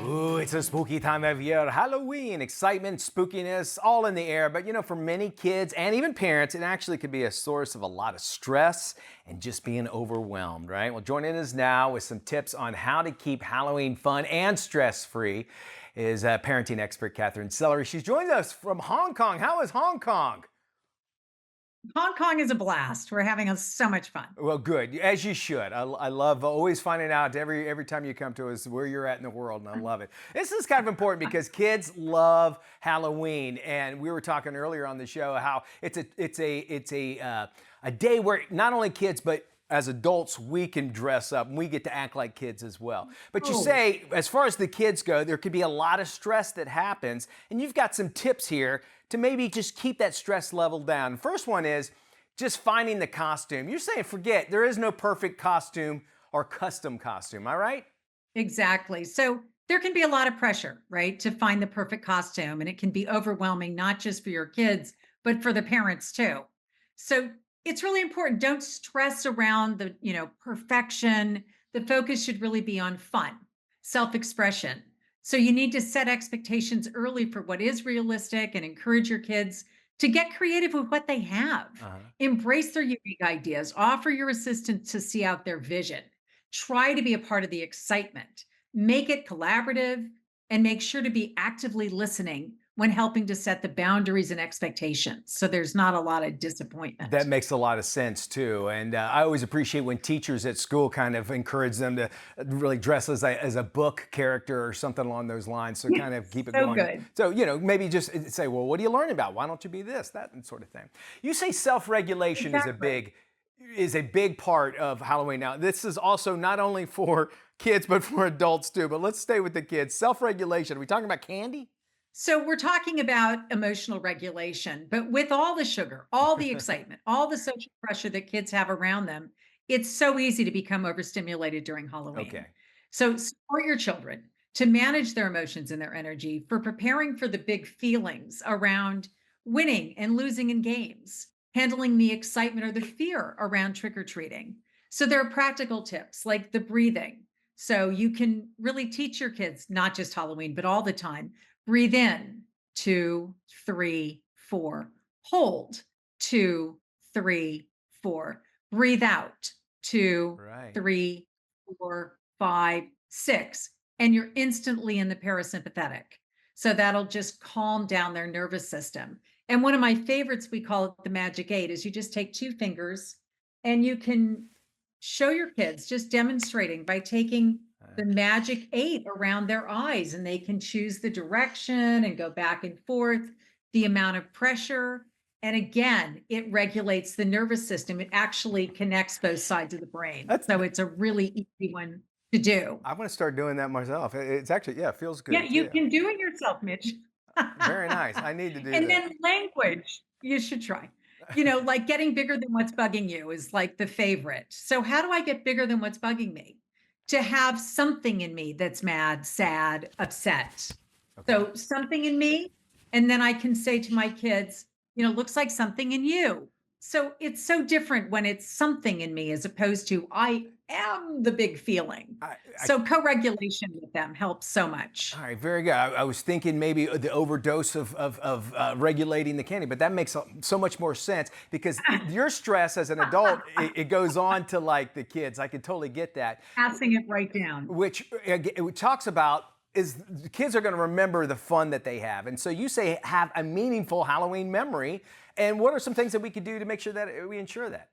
Ooh, it's a spooky time of year. Halloween, excitement, spookiness, all in the air. But for many kids and even parents, it actually could be a source of a lot of stress and just being overwhelmed, right? Well, joining us now with some tips on how to keep Halloween fun and stress-free is parenting expert Katherine Sellery. She's joined us from Hong Kong. How is Hong Kong? Hong Kong is a blast. We're having so much fun. Well, good, as you should. I love always finding out every time you come to us where you're at in the world, and I love it. This is kind of important because kids love Halloween, and we were talking earlier on the show how it's a day where not only kids but as adults we can dress up and we get to act like kids as well. But you Oh, say, as far as the kids go, there could be a lot of stress that happens, and you've got some tips here to maybe just keep that stress level down. First one is just finding the costume. You're saying forget, there is no perfect costume or custom costume, am I right? exactly. So there can be a lot of pressure, right, to find the perfect costume. And it can be overwhelming, not just for your kids, but for the parents too. So it's really important. Don't stress around the perfection. The focus should really be on fun, self expression. So you need to set expectations early for what is realistic and encourage your kids to get creative with what they have. Uh-huh. Embrace their unique ideas, offer your assistance to see out their vision. Try to be a part of the excitement, make it collaborative, and make sure to be actively listening when helping to set the boundaries and expectations so there's not a lot of That disappointment. makes a lot of sense too. And I always appreciate when teachers at school kind of encourage them to really dress as a book character or something along those lines. So kind of keep it So going. good. So, maybe just say, well, what are you learning about? Why don't you be this, that, and sort of thing. You say self-regulation is a Exactly. big part of Halloween. Now, this is also not only for kids, but for adults too. But let's stay with the kids. Self-regulation. Are we talking about candy? So we're talking about emotional regulation, but with all the sugar, all the excitement, all the social pressure that kids have around them, it's so easy to become overstimulated during Halloween. Okay. So support your children to manage their emotions and their energy for preparing for the big feelings around winning and losing in games, handling the excitement or the fear around trick or treating. So there are practical tips like the breathing. So you can really teach your kids, not just Halloween, but all the time. Breathe in, 2, 3, 4. Hold, 2, 3, 4. Breathe out, 2, Right. 3, 4, 5, 6. And you're instantly in the parasympathetic. So that'll just calm down their nervous system. And one of my favorites, we call it the magic eight, is you just take two fingers and you can show your kids just demonstrating by taking the magic eight around their eyes, and they can choose the direction and go back and forth, the amount of pressure. And again, it regulates the nervous system. It actually connects both sides of the brain. That's So it's a really easy one to do. I want to start doing that myself. It's actually, yeah, it feels Yeah, good you too. can do it yourself, Mitch. Very nice. I need to do And that. then language, you should try. Like getting bigger than what's bugging you is like the favorite. So, how do I get bigger than what's bugging me? To have something in me that's mad, sad, upset. Okay. So, something in me. And then I can say to my kids, looks like something in you. So, it's so different when it's something in me as opposed to I am the big feeling. I So, co regulation with them helps so much. All right, very good. I was thinking maybe the overdose of regulating the candy, but that makes so much more sense because your stress as an adult, it goes on to like the kids. I can totally get that, Passing it right down. which it talks about is the kids are going to remember the fun that they have. And so you say have a meaningful Halloween memory. And what are some things that we could do to make sure that we ensure that?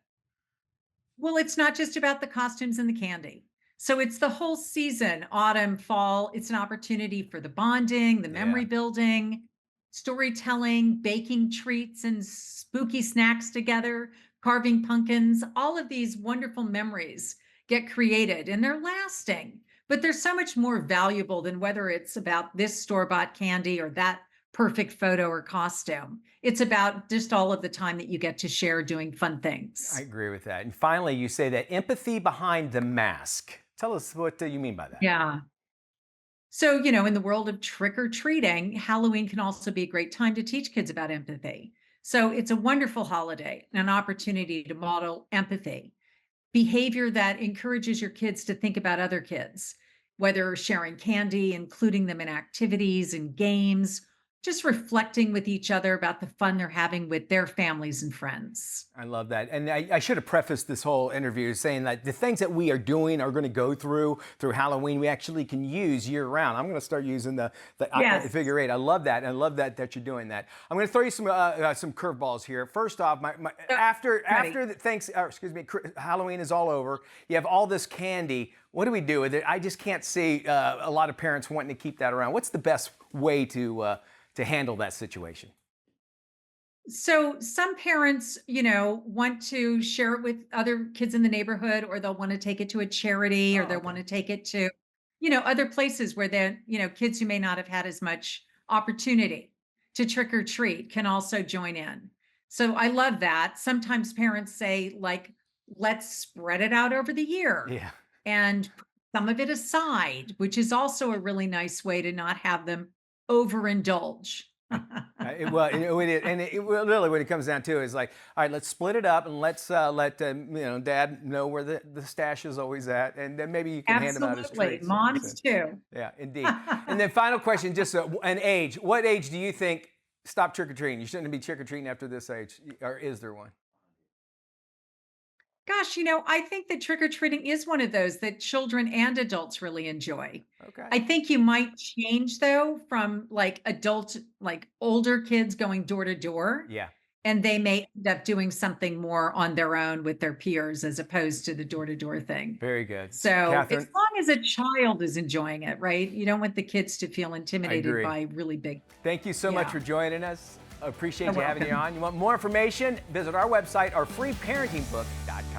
Well, it's not just about the costumes and the candy. So it's the whole season, autumn, fall. It's an opportunity for the bonding, the memory Yeah. building, storytelling, baking treats and spooky snacks together, carving pumpkins. All of these wonderful memories get created and they're lasting. But they're so much more valuable than whether it's about this store bought candy or that perfect photo or costume. It's about just all of the time that you get to share doing fun I things. agree with that. And finally, you say that empathy behind the mask. Tell us what you mean by that. Yeah. So, in the world of trick or treating, Halloween can also be a great time to teach kids about empathy. So, it's a wonderful holiday, an opportunity to model empathy, behavior that encourages your kids to think about other kids. whether sharing candy, including them in activities and games, just reflecting with each other about the fun they're having with their families and friends. I love that. And I should have prefaced this whole interview saying that the things that we are doing are going to go through Halloween, we actually can use year round. I'm going to start using the Yes. figure eight. I love that. I love that you're doing that. I'm going to throw you some curveballs here. First off, So, ready. after Halloween is all over, you have all this candy. What do we do with it? I just can't see a lot of parents wanting to keep that around. What's the best way to handle that situation? So some parents, want to share it with other kids in the neighborhood, or they'll want to take it to a charity, or Oh, they'll okay. want to take it to, other places where they're, kids who may not have had as much opportunity to trick or treat can also join in. So I love that. Sometimes parents say, like, let's spread it out over the year Yeah. and put some of it aside, which is also a really nice way to not have them overindulge. Well, really, when it comes down to it, is like, all right, let's split it up and let's let Dad know where the stash is always at, and then maybe you can hand him out as Absolutely. treats. Moms too. Yeah, indeed. And then final question, just an age. What age do you think stop trick or treating? You shouldn't be trick or treating after this age, or is there one? Gosh, I think that trick or treating is one of those that children and adults really enjoy. Okay. I think you might change though from like older kids going door to door, Yeah. and they may end up doing something more on their own with their peers as opposed to the door to door thing. Very good, So as Catherine. long as a child is enjoying it, right? You don't want the kids to feel I intimidated agree. by really big. Thank you so much Yeah. for joining us. You're Appreciate you having you welcome. on. You want more information? Visit our website, our free parenting book.com.